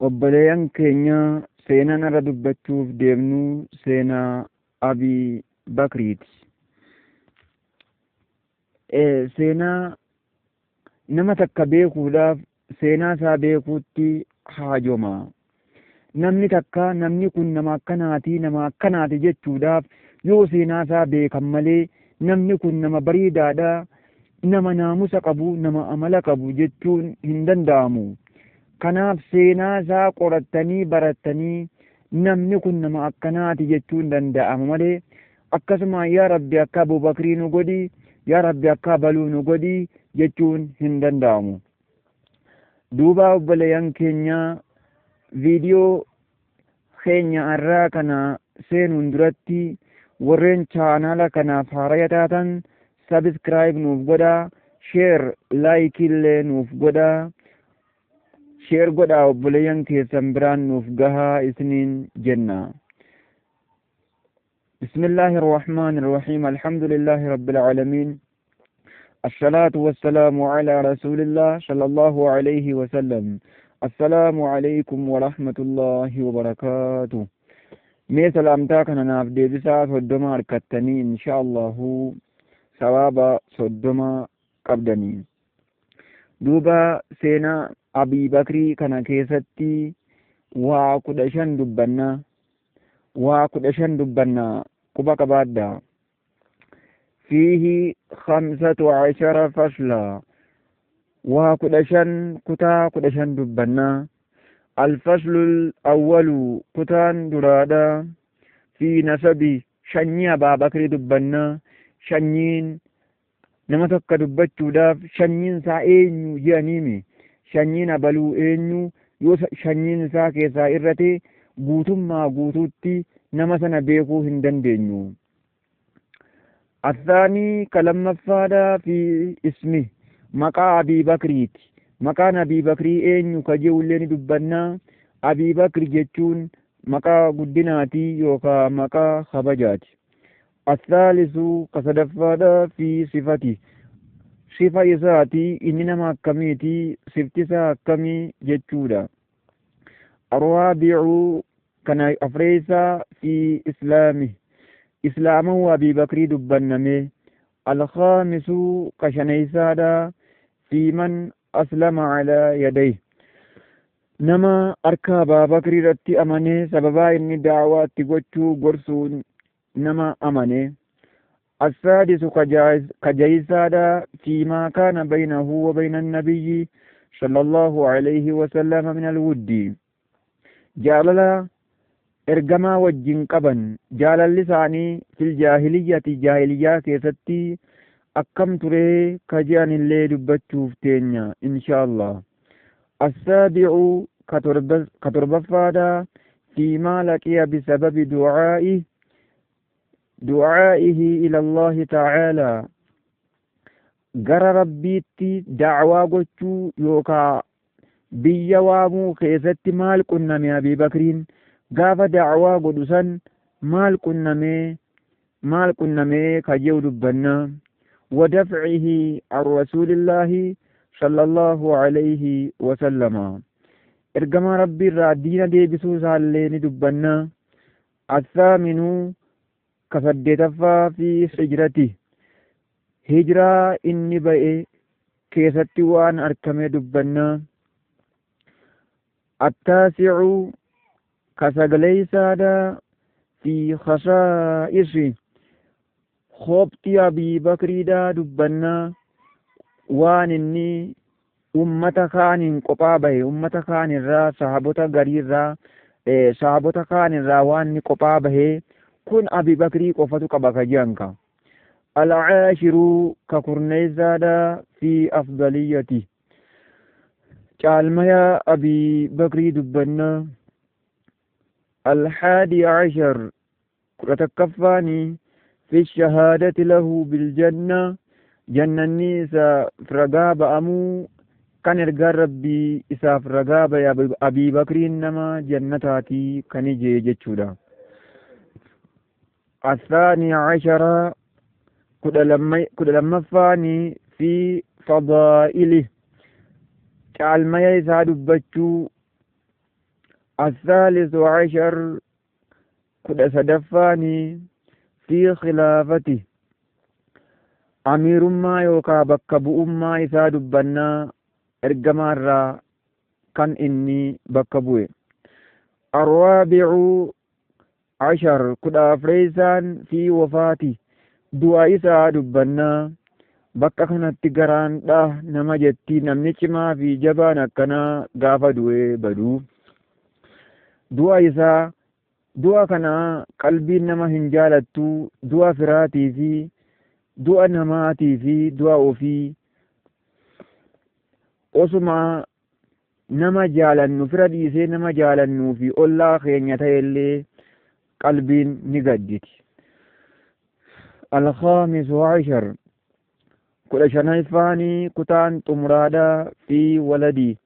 obboleeyyan keenya seenaan irra dubbachuuf deemnu seenaa Abii Bakriiti. Seenaa nama takka beekuudhaaf seenaa isaa beekuutti haajoma. Namni takka namni kun nama akkanaati jechuudhaaf yoo seenaa isaa beekan malee namni kun nama bareedaadha, nama naamusa qabu, nama amala qabu jechuun hin danda'amu. Kanaaf seenaa isaa qorattanii baratanii namni kun nama akkanaati jechuun danda'ama malee akkasuma yaa Rabbi akka Abubakrii nu godhi, yaa Rabbi akka baluu nu godhi jechuun hin danda'amu. Duuba obboleeyyan keenya viidiyoo keenya irraa kana seenuun duratti warreen chaanala kanaaf haaraya taatan sabiskiraayib nuuf godhaa, sheer laayikii illee nuuf godhaa. sheer godhaa obboleeyyan keessan biraan nuuf gahaa isiniin jenna. Bismillaahi irrahmaani irrahiim. Alhamdulillaahi rabbil aalamiin. Assalaatu wassalaamu alaa rasuulillah sallallahu alayhi wa sallam. Assalaamu alaykum wa rahmatullaahi wa barakaatuh. Mee salaamtaa kana naaf deebisaa 30 harkattanii insha Allahu sawaaba 30 qabdanii. Duuba seenaa Abii Bakrii kana keessatti waa 15 dubbanna quba qabaadha. Fiihi 15 fasla waa 15 kutaa 15 dubbanna. Alfaslul awwalu kutaan duraadha. Fi nasabi shanyii Abaa Bakrii dubbanna. Shanyiin nama tokko dubbachuudhaaf shanyiin isaa eenyu jedhaniimi. Shanyiin abaluu eenyu yoo shanyiin isaa keessaa irrate guutummaa guutuutti nama sana beekuu hin dandeenyu. Athaanii kalamaffaadha fi ismi maqaa Abii Bakriiti. Maqaan Abii Bakrii eenyu ka jedhullee ni dubbanna. Abii Bakri jechuun maqaa guddinaati yookaan maqaa kabajaati. Athaalisu kasadaffaadha fi sifati. Sifa isaati inni nama akkamiiti, sifti isaa akkamii jechuudha. Arwaabi'u kana afreessaa fi islaami. Islaamahu Abii Bakrii dubbanname. Alkhaamisu kashaneeysaadha fi man aslama calaa yadayhi. Nama harka Abaa Bakrii irratti amane sababaa inni daawaa itti gochuu gorsuun nama amane. السادس كجيسادا فيما كان بينه وبين النبي صلى الله عليه وسلم من الود. جاللا إرجما وجين قبن جالل لساني في جاهلية كيستي أكم تري كجان اللي دبتشوف تينيا إن شاء الله. السابع كتربفادا فيما لقي بسبب دعائه إلى الله تعالى. غر ربيتي دعوة قلتو يوكا بيا وامو خيزت مال كنا من أبي بكرين غاف دعوة قدسا مال كنا مي كجيو دبنا ودفعه عن رسول الله صلى الله عليه وسلم. إرقما ربي الرادين دي بسوس اللين دبنا. الثامن كفدتفا في هجرته. هجرة إني بئي كيستي وان أركمي دبنا. التاسع كسغليسادا في خصائص خوبتي أبي بكري دا دبنا. وان إني أمتا خان قبابه أمتا خان الرا صحابتا غرير صحابتا خان الرا وان قبابه kun Abii Bakrii qofatu qaba kajanka. Al-caashiru kakurneeysaadha fi afdaliyyati. Caalmaya Abii Bakrii dubbanna. Al-haadi cashar 11 fi shahaadati lahu biljanna. Jannanni isa ragaa ba'amuu kan ergaan Rabbii isaaf ragaa ba'e Abii Bakriin nama jannataati kan ije jechuudha. الثاني عشر كل لما فاني في فضائله. كالما يسعد بچو الثالث عشر كل سدفاني في خلافته أمير ما يوكا بكبو ما يساد بنا إرجمارا كان إني بكبوه. الرابع عشر كل أفريسان في وفاتي دعا يساد بنا bakka kanatti garaandha nama jetti namni cimaa fi jabaan akkanaa gaafa du'ee badu du'a isaa du'a kana qalbiin nama hin jaalattu du'a firaatii fi du'a namaatii fi du'a ofii osuma nama jaalannu fira dhiisee nama jaalannuu fi ollaa keenya ta'ellee qalbiin ni gadditi. الخامس عشر كل شنيفاني كتان تمرادا في ولدي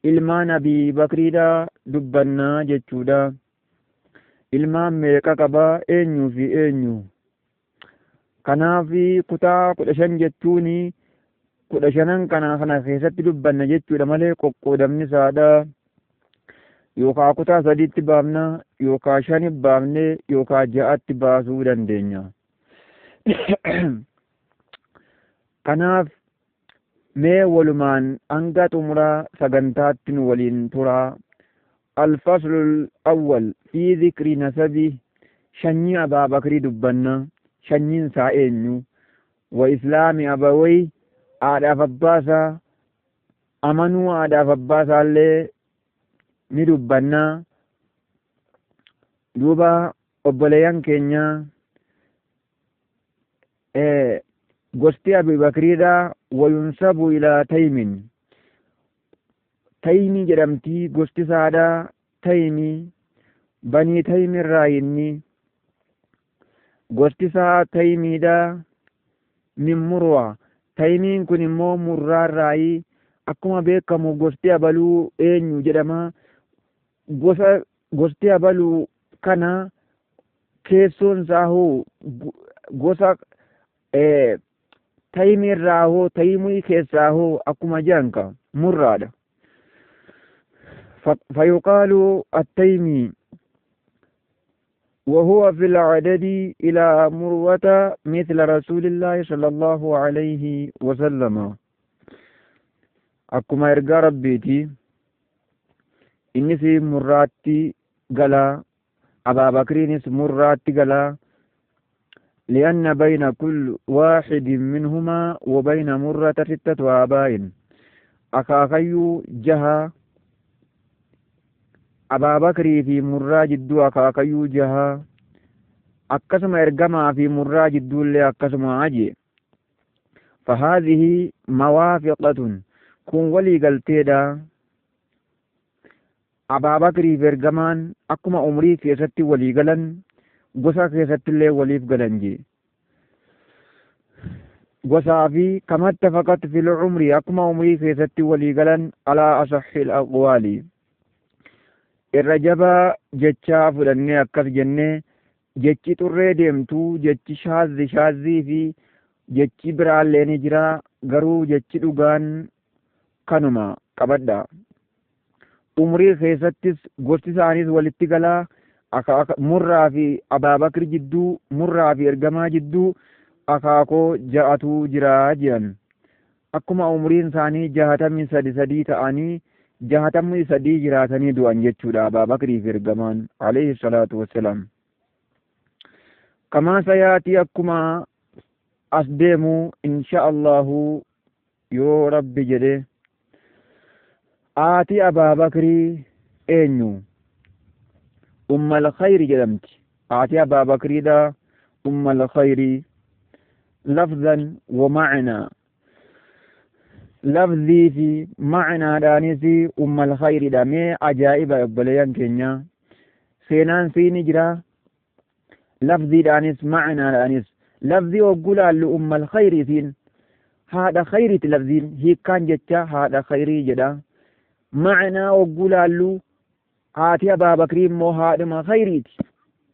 ilmaan Abii Bakriidha dubbannaa jechuudha. Ilmaan meeqa qabaa eenyuu fi eenyu? Kanaaf kutaa 15 jechuun 15 kana keessatti dubbanna jechuudha malee qoqqoodamni isaadha. Yookaan kutaa 3tti baafna yookaan 5 baafne yookaan 6tti baasuu dandeenya. Kanaaf mee walumaan hanga xumuraa sagantaatti nu waliin turaa. Alfaslul awwal fi dhikri nasabi shanyii Abaa Bakrii dubbanna. Shanyiin isaa eenyu? Wa islaami abawayhi haadhaaf abbaasaa amanuu haadhaaf abbaasaallee ni dubbanna. Duuba obboleeyyan keenya gosti Abii Bakriidha wayunsabu ilaa Taymin. Taymii jedhamti gosti isaadha. Taymii banii Taymirraa inni gosti isaa Taymiidha. Min Murwa. Taymiin kun immoo Murraarraayi. Akkuma beekamu gosti abaluu eenyu jedhama. Gosti abaluu kana keessoon isaa hoo gosa Taymiirraa hoo Taymii keessaa hoo akkuma jaanka Murraadha. فيقال التيمي وهو في العدد إلى مروة مثل رسول الله صلى الله عليه وسلم. أكما إرقى ربيتي إني في مراتي قلا أبا بكرين مراتي قلا لأن بين كل واحد منهما وبين مرة 6 آباء. أخاخيو جها Abaa Bakrii fi Murraa jidduu akaakayyuu jaha. Akkasuma ergamaa fi Murraa jidduullee akkasuma aje. فهذه موافقة kun walii galteedha. Abaa Bakrii fi ergamaan akkuma umrii keessatti walii galan gosa keessattillee waliif galan jee. Gosaa fi kamatta faqat fil umrii akkuma umrii keessatti walii galan alaa asaxil aqwaali. Irra jabaa jechaa fudhannee akkas jennee jechi xurree deemtuu jechi shaazii fi jechi biraallee ni jira. Garuu jechi dhugaan kanuma qabadha. Umrii keessattis gosti isaaniis walitti galaa. Murraa fi Abaa Bakri jidduu Murraa fi ergamaa jidduu akaakoo 6tu jira jedhan. Akkuma umriin isaanii 63 ta'anii 63 jiraatanii du'an jechuudha Abaa Bakrii fi ergamaan alayhi salaatu wassalaam. Kamaa sayaatii akkuma as deemu insha Allahu yoo Rabbi jedhe. Haati Abaa Bakrii eenyu? Ummal khayri jedhamti. Haati Abaa Bakriidha Ummal khayri lafzan wa ma'naa. Lafzii fi ma'naadhaanis Ummal khayriidha. Mee ajaa'iba obboleeyyan keenya. Seenaan ni jira. Lafziidhaanis ma'naadhaanis. Lafzii hogguu laallu Ummal khayriitiin haadha khayriiti. Lafziin hiikkaan jecha haadha khayrii jedha. Ma'naa hogguu laallu haati Abaa Bakrii immoo haadhuma khayriiti.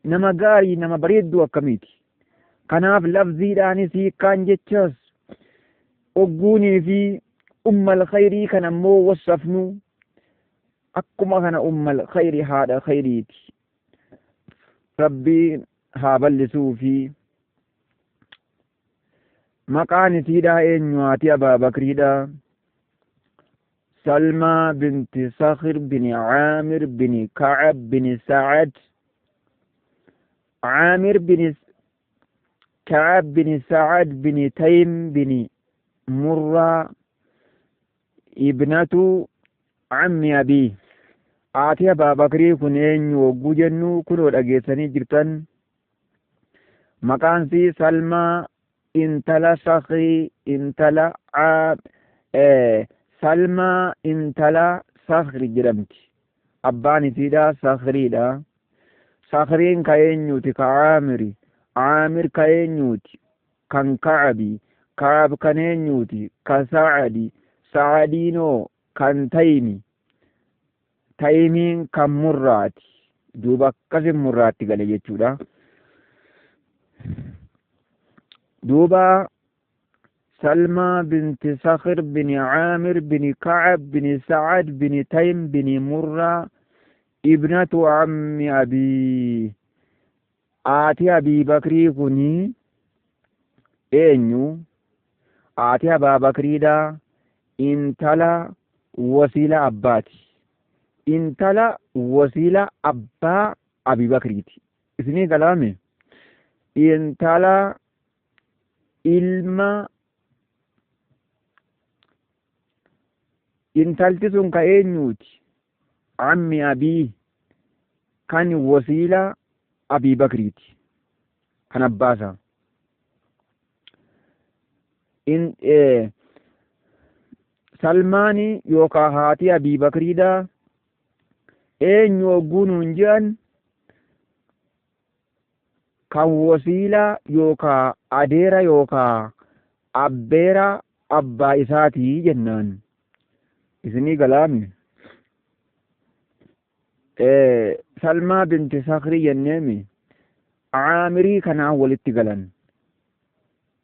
Nama gaarii nama bareedduu akkamiiti. Kanaaf lafziidhaanis hiikkaan jechas ogguunii fi Ummal khayrii kan ammoo wasafnu akkuma kana ummal khayri haadha khayriiti rabbiin haa bal'isuu fi maqaan isiidha eenyu haati Abaa Bakriidha سلمى بنت صخر بن عامر بن كعب بن سعد عامر بن كعب بن سعد بن تيم بن مرة ابنة عم أبي آتي أبا بكر كنين وقو جنو كنو أجيساني جرتن مكان سي سلمى انتلا صخري انتلا سلمى انتلا صخري جرمتي أباني سيدا صخريدا صخرين كاينيوتي كعامري عامر كاينيوتي كان كعبي كعب كاينيوتي كسعدي سعدينو كان تيمي تيمين كان مراتي دوبا كسم مراتي قال يجودا دوبا سلمى بنت صخر بن عامر بن كعب بن سعد بن تيم بن مرة ابنة عم أبي آتي أبي بكري كني إنيو آتي أبا بكري دا انتلا وسيلة أباتي انتلا وسيلة أبا أبي بكريتي اسمي كلامي انتلا ilma intalti sun ka eenyuuti ammi abii kan wasiila abii bakriiti kan abbaasa salmaani yookaa haati abii bakriidha eenyu ogguunuun jedhan kan wasiila yookaa adeera yookaa abbeera abbaa isaatii jennaan isinii galaamne salmaa binti sakrii jenneemi caamirii kanaan walitti galan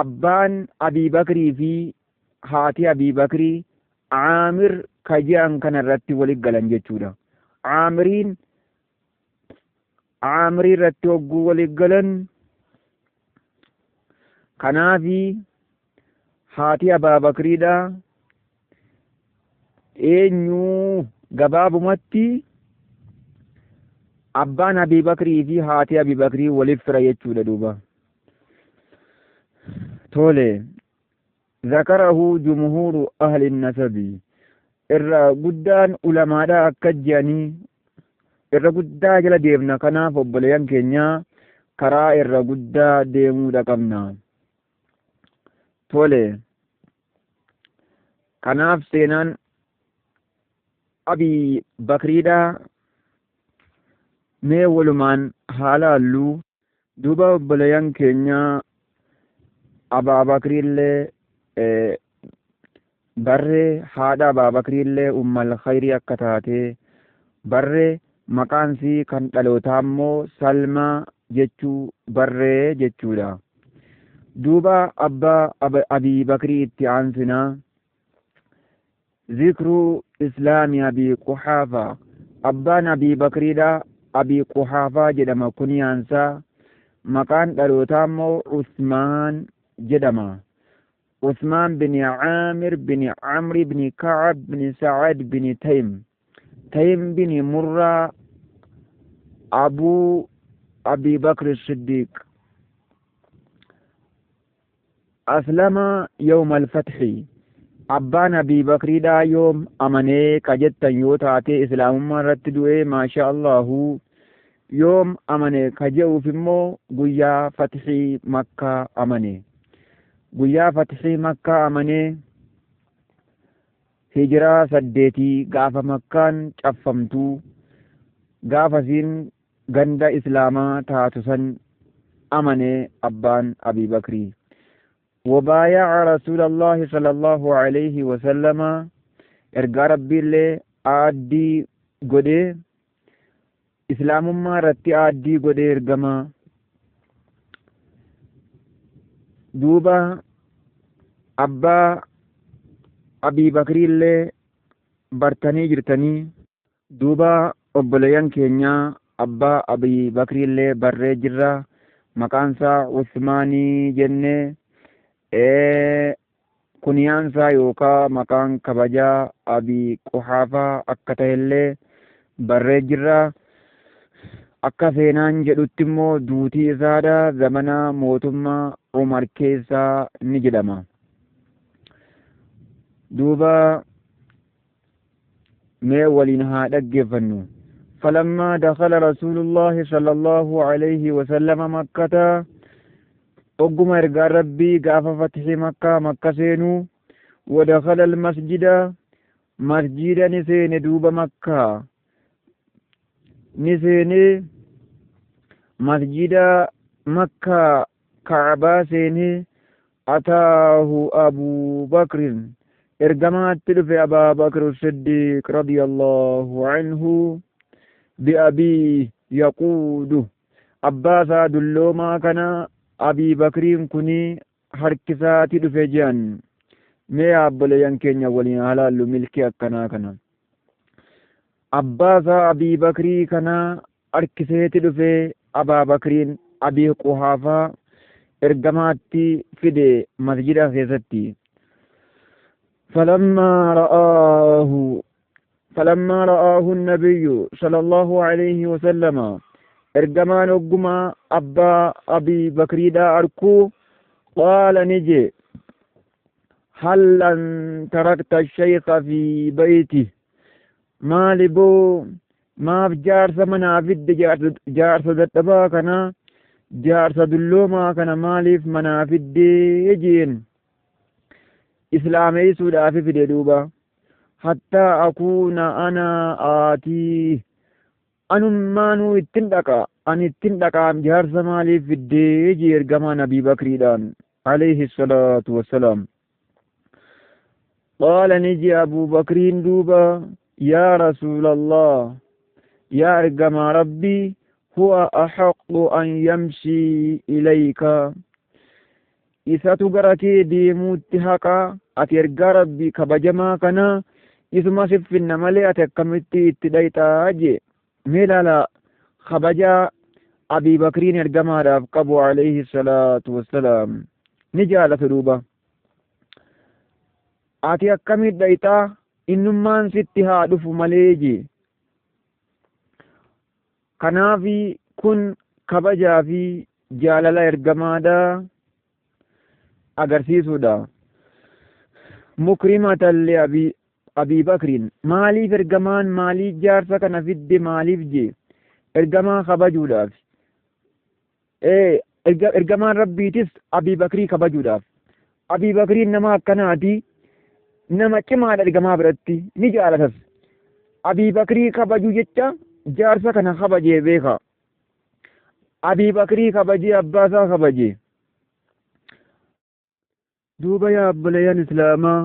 abbaan abii bakrii fi haati abii bakrii caamir ka je'an kana irratti walitti galan jechuudha caamiriin caamirii irratti hogguu walitti galan kanaafi haati Abaa Bakriidha eenyuu gabaabumatti abbaan Abii Bakrii fi haati Abii Bakrii waliif fira jechuudha duuba tole zakarahu jumhuuru ahli nasabi irra guddaan ulamaadha akka jedhanii irra guddaa jala deemna kanaaf obboleeyyan keenya karaa irra guddaa deemuudha qabna tole kanaaf seenaan Abii Bakriidha mee walumaan haalaallu duuba obboleeyyan keenya Abaa Bakriillee barree haadha Abaa Bakriillee ummal khayrii akka taate barree maqaansii kan dhalootaa immoo Salmaa jechuu barree jechuudha duuba abbaa Abii Bakrii itti aansinaa zikru islaami Abii Quhaafaa abbaan Abii Bakriidha Abii Quhaafaa jedhama kuniyaansaa maqaan dhalootaa immoo Usmaan jedhama Usmaan bin Caamir bin Camri bin Kacab bin Sacad bin Taym bin Murraa abuu Abii Bakr Siddiiq aslama yawma alfatxi abbaan Abii Bakriidha yoom amanee kajettan yoo taate islaamummaa irratti du'ee maasha allahu yoom amane kaje'uuf immoo guyyaa fatxii makkaa amane guyyaa fatxii makkaa amanee hijiraa 8 gaafa makkaan caffamtuu gaafasiin ganda islaamaa taatu san amane abbaan Abii Bakrii وبايع رسول الله صلى الله عليه وسلم ارجع ربي اللي آدي قدي إسلام ما رتي آدي قدي ارجما دوبا أبا أبي بكر اللي برتني جرتني duuba obboleeyyan keenya abbaa Abii Bakriillee barree jirra maqaansaa Usmaanii jennee kunyaansaa yookaan maqaan kabajaa Abii Quhaafaa akka ta'ellee barree jirra. Akka seenaan jedhutti immoo duutii isaadha zamana mootummaa Umar keessaa ni jedhama. Duuba mee waliin haa dhaggeeffannu. فلما دخل رسول الله صلى الله عليه وسلم مكة أقم إرقى ربي قاف فتح مكة سينو ودخل المسجد مسجد نسين دوب مكة نسين مسجد مكة كعبة سين أتاه أبو بكر إرقمات تلف أبا بكر الصديق رضي الله عنه بأبي يقود أباسا دلوما كان أبي بكرين كني حركساتي دفجان مي أبليان كينيا ولين هلال ملكي أكنا كنا أباسا أبي بكري كان حركساتي دفي أبا بكرين أبي قحافة إرقماتي فدي مسجد خيستي فلما رآه النبي صلى الله عليه وسلم إرجمان أقما أبي بكر دا أركو قال نجي هل أن تركت الشيخ في بيته ما لبو ما في جارس منافد جارس دتبا كنا جارس دلوما كنا مالف منافد يجين إسلامي سودا في دوبا حتى أكون أنا آتي أنمانو اتندقا أن اتندقا جهر سمالي في الديجي إرقما نبي بكريدان عليه الصلاة والسلام قال نجي أبو بكرين دوبا يا رسول الله يا إرقما ربي هو أحق أن يمشي إليك إذا تقرأكي ديموت حقا أترقى ربي كبجما كنا isuma siffinna malee ati akkamitti itti dhayxaa jee mee ilaala kabajaa Abii Bakriin ergamaadhaaf qabu alayhi salaatu wassalaam ni jaalata duuba ati akkamitti dhayxaa innummaan sitti haa dhufu malee jee kanaafi kun kabajaa fi jaalala ergamaadha agarsiisuudha mukrimatan li Abii Bakriin maaliif ergamaan maaliif jaarsa kana fidde maaliif jee ergamaa kabajuudhaaf ergamaan rabbiitis Abii Bakrii kabajuudhaaf Abii Bakriin nama akkanaati nama cimaadha ergamaa biratti ni jaalatas Abii Bakrii kabajuu jecha jaarsa kana kabajee beeka Abii Bakrii kabajee abbaasaa kabajee duuba yaa obboleeyyan islaamaa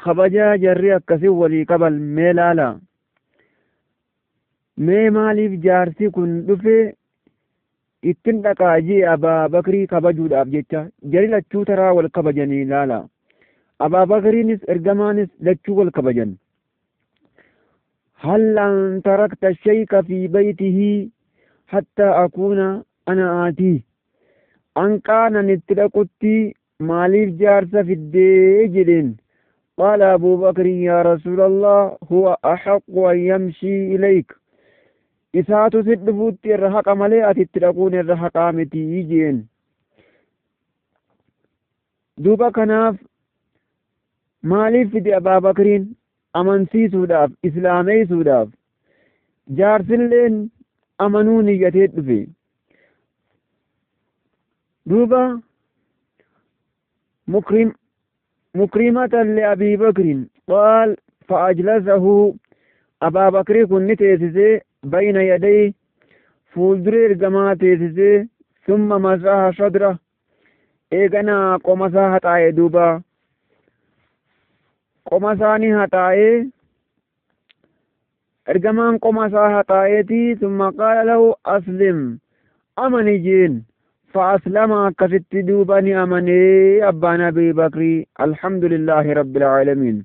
kabajaa jarri akkasii walii qaban mee laala mee maaliif jaarsi kun dhufe ittin dhaqaajii Abaa Bakrii kabajuudhaaf jecha jari lachuu taraa wal kabajanii laala Abaa Bakriinis ergamaanis lachuu wal kabajan هل أن تركت الشيك في بيته حتى أكون أنا آتيه أن كان نتلقتي ماليف جارس في الدجلين قال أبو بكر يا رسول الله هو أحق أن يمشي إليك إسات سدفوت الرحق مليئة تلقون الرحق آمتي يجين دوبا كناف ماليف في أبا بكرين amansiisuudhaaf islaameessuudhaaf jaarsilleen amanuu niyyatee dhufe duuba mukrimatan li abii bakrin qaal fa'ajlasahu abaa bakrii kun ni teessisee bayna yaday fuuldura ergamaa teessisee summa masaha sadra eeganaa qomasaa haxaa'e duuba qoma isaanii haxaa'ee ergamaan qoma isaa haxaa'eetii summa qaala lahu aslim amani jeen fa'aslama akkasitti duuba ni amanee abbaan abii bakrii alhamdulillahi rabbil aalamiin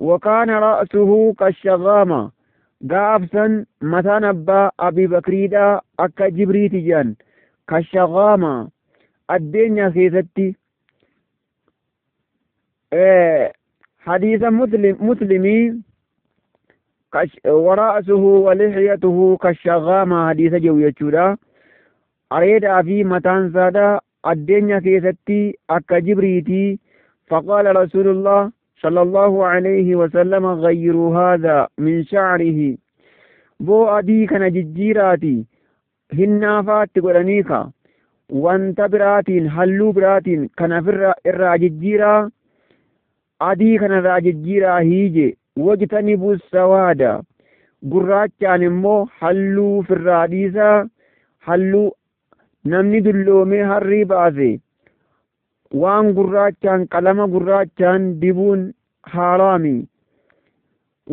wakaana ra'suhu kashagaama gaafsan mataan abbaa Abii Bakriidha akka Jibriiti jedhan kashagaama addeenyaa keessatti hadiisa muslimii wara'asuhu walixyatuhu kashagaama hadiisa jedhu jechuudha. Areedaa fi mataan isaadha addeenyaa keessatti akka Jibriiti. faqaala rasuulullah صلى الله عليه وسلم غيروا هذا من شعره بو أدي كان ججيراتي هنافات قرانيكا وانت براتين هلو براتين كان في الراججيرا أدي كان الراججيرا هيجي واجتنبوا السوادا قراتشان مو هلو في الراديسا هلو نمني دلومي هري بازي waan gurraachaan qalama gurraachaan dibuun haaraami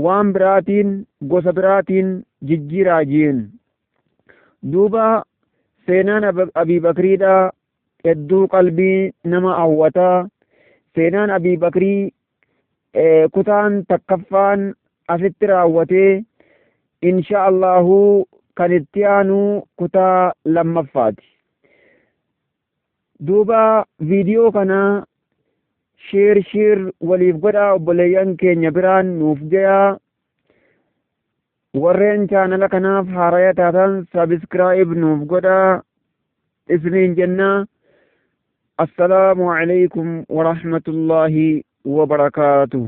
waan biraatiin gosa biraatiin jijjiiraa jeen duuba seenaan Abii Bakriidha hedduu qalbii nama hawwataa seenaan Abii Bakrii kutaan takkaffaan asitti raawwatee insha Allahu kan itti aanu kutaa lammaffaati. duuba viidiyoo kana sheer waliif godhaa obboleeyyan keenya biraan nuuf gayaa warreen chaanala kanaaf haaraya taatan sabiskiraayib nuuf godhaa isiniin jennaa. assalaamu alaykum warahmatullaahi wabarakaatuh.